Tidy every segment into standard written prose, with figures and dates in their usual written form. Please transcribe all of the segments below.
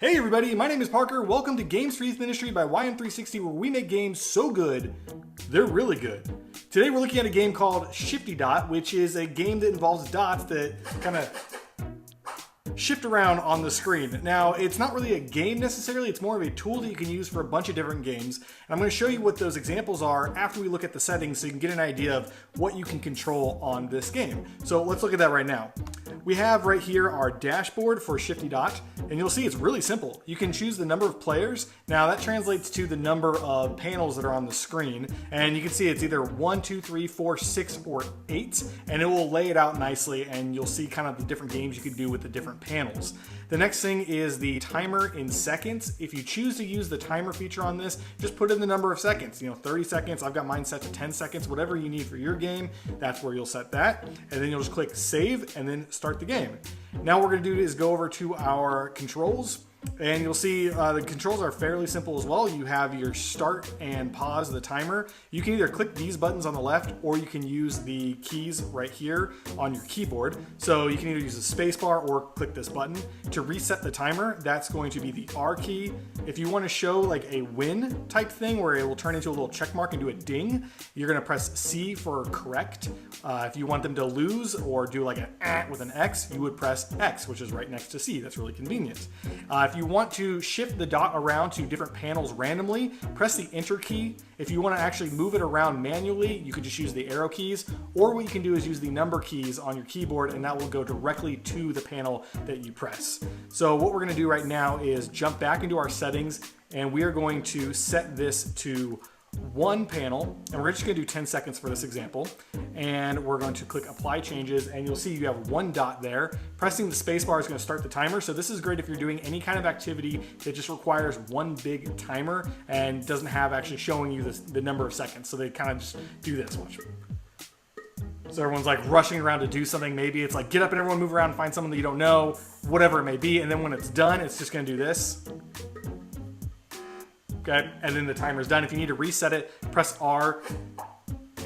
Hey everybody, my name is Parker. Welcome to Games for Youth Ministry by YM360, where we make games so good, they're really good. Today we're looking at a game called Shifty, which is a game that involves dots that kind of shift around on the screen. Now, it's not really a game necessarily, it's more of a tool that you can use for a bunch of different games. And I'm going to show you what those examples are after we look at the settings so you can get an idea of what you can control on this game. So let's look at that right now. We have right here our dashboard for Shifty, and you'll see it's really simple. You can choose the number of players. Now that translates to the number of panels that are on the screen, and you can see it's either 1, 2, 3, 4, 6, or 8, and it will lay it out nicely, and you'll see kind of the different games you can do with the different panels. The next thing is the timer in seconds. If you choose to use the timer feature on this, just put in the number of seconds, 30 seconds. I've got mine set to 10 seconds, whatever you need for your game, that's where you'll set that. And then you'll just click save and then start the game. Now what we're gonna do is go over to our controls. And you'll see the controls are fairly simple as well. You have your start and pause of the timer. You can either click these buttons on the left or you can use the keys right here on your keyboard. So you can either use the space bar or click this button. To reset the timer, that's going to be the R key. If you want to show like a win type thing where it will turn into a little check mark and do a ding, you're going to press C for correct. If you want them to lose or do like an with an X, you would press X, which is right next to C. That's really convenient. If you want to shift the dot around to different panels randomly, press the Enter key. If you want to actually move it around manually, you can just use the arrow keys, or what you can do is use the number keys on your keyboard, and that will go directly to the panel that you press. So what we're going to do right now is jump back into our settings, and we are going to set this to one panel, and we're just going to do 10 seconds for this example, and we're going to click apply changes, and you'll see you have one dot there. Pressing the space bar is going to start the timer, so this is great if you're doing any kind of activity that just requires one big timer and doesn't have actually showing you the number of seconds. So they kind of just do this. Watch. So everyone's like rushing around to do something. Maybe it's like get up and everyone move around and find someone that you don't know, whatever it may be, and then when it's done, it's just going to do this. Okay, and then the timer's done. If you need to reset it, press R,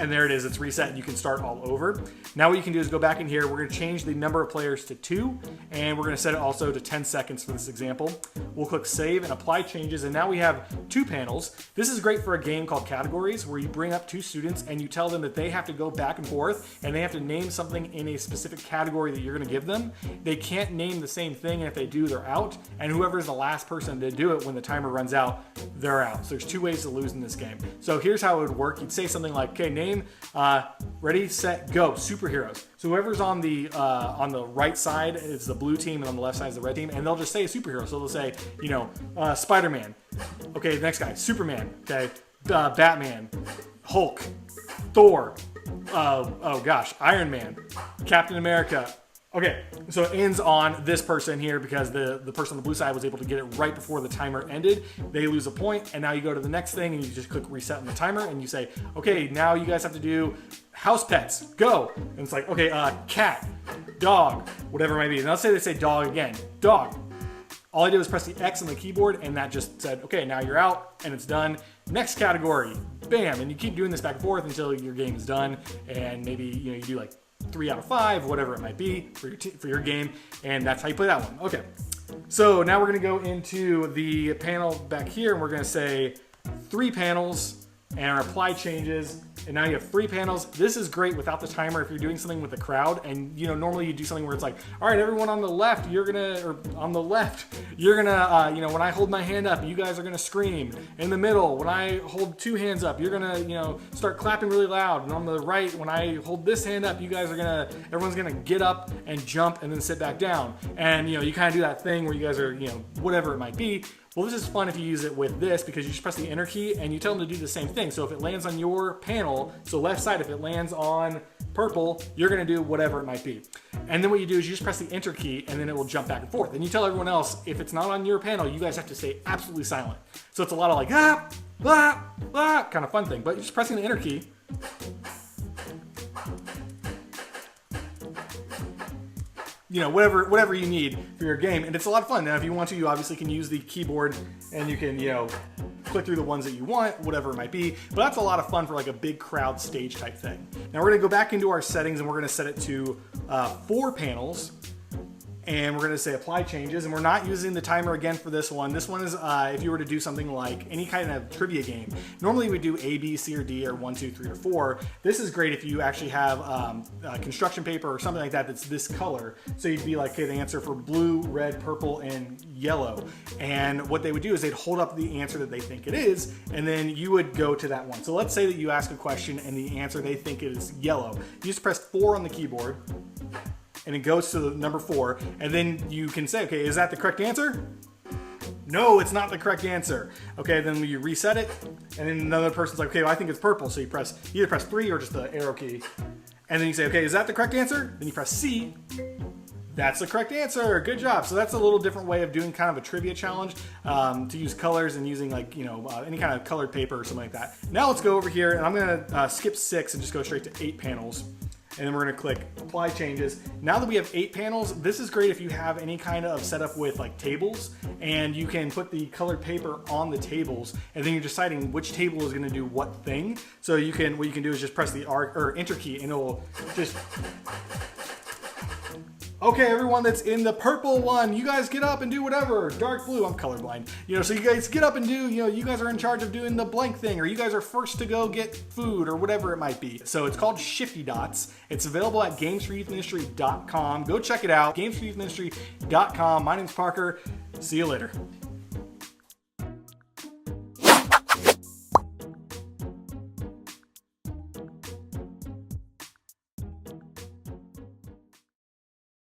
and there it is, it's reset, and you can start all over. Now what you can do is go back in here, we're gonna change the number of players to 2, and we're gonna set it also to 10 seconds for this example. We'll click save and apply changes, and now we have 2 panels. This is great for a game called Categories, where you bring up 2 students and you tell them that they have to go back and forth, and they have to name something in a specific category that you're gonna give them. They can't name the same thing, and if they do, they're out, and whoever's the last person to do it when the timer runs out, they're out. So there's 2 ways to lose in this game. So here's how it would work. You'd say something like, okay, name, ready, set, go, superheroes. So whoever's on the right side is the blue team, and on the left side is the red team, and they'll just say a superhero. So they'll say, Spider-Man. Okay, next guy, Superman. Okay, Batman, Hulk, Thor. Iron Man, Captain America. Okay, so it ends on this person here because the person on the blue side was able to get it right before the timer ended. They lose a point, and now you go to the next thing, and you just click reset on the timer, and you say, okay, now you guys have to do house pets, go. And it's like, okay, cat, dog, whatever it might be. And let's say they say dog again, dog. All I did was press the X on the keyboard, and that just said, okay, now you're out, and it's done. Next category, bam, and you keep doing this back and forth until your game is done, and maybe you do like 3 out of 5, whatever it might be for your game, and that's how you play that one. Okay, so now we're going to go into the panel back here, and we're going to say 3 panels and apply changes, and now you have 3 panels. This is great without the timer if you're doing something with a crowd, and normally you do something where it's like, all right, everyone on the left, when I hold my hand up, you guys are gonna scream. In the middle, when I hold 2 hands up, you're gonna start clapping really loud. And on the right, when I hold this hand up, everyone's gonna get up and jump and then sit back down. And you kind of do that thing where you guys are, whatever it might be. Well, this is fun if you use it with this because you just press the enter key and you tell them to do the same thing. So if it lands on your panel, so left side, if it lands on purple, you're gonna do whatever it might be. And then what you do is you just press the enter key and then it will jump back and forth. And you tell everyone else, if it's not on your panel, you guys have to stay absolutely silent. So it's a lot of like, kind of fun thing, but you're just pressing the enter key. Whatever you need for your game, and it's a lot of fun. Now, if you want to, you obviously can use the keyboard, and you can, click through the ones that you want, whatever it might be. But that's a lot of fun for like a big crowd stage type thing. Now we're gonna go back into our settings, and we're gonna set it to 4 panels. and we're going to say apply changes, and we're not using the timer again for this one. This one is if you were to do something like any kind of trivia game. Normally we do A, B, C, or D, or 1, 2, 3, or 4. This is great if you actually have construction paper or something like that that's this color. So you'd be like, okay, the answer for blue, red, purple, and yellow. And what they would do is they'd hold up the answer that they think it is, and then you would go to that one. So let's say that you ask a question and the answer they think is yellow. You just press 4 on the keyboard, and it goes to the number 4, and then you can say, okay, is that the correct answer? No, it's not the correct answer. Okay, then you reset it, and then another person's like, okay, well, I think it's purple. So you either press 3 or just the arrow key, and then you say, okay, is that the correct answer? Then you press C. That's the correct answer. Good job. So that's a little different way of doing kind of a trivia challenge, to use colors and using like, any kind of colored paper or something like that. Now let's go over here, and I'm going to skip 6 and just go straight to 8 panels. And then we're going to click apply changes. Now that we have 8 panels, this is great if you have any kind of setup with like tables, and you can put the colored paper on the tables, and then you're deciding which table is going to do what thing. So what you can do is just press the enter key, and it will just... Okay, everyone that's in the purple one, you guys get up and do whatever. Dark blue, I'm colorblind. So you guys get up and do, you guys are in charge of doing the blank thing, or you guys are first to go get food, or whatever it might be. So it's called Shifty Dots. It's available at gamesforyouthministry.com. Go check it out, gamesforyouthministry.com. My name's Parker. See you later.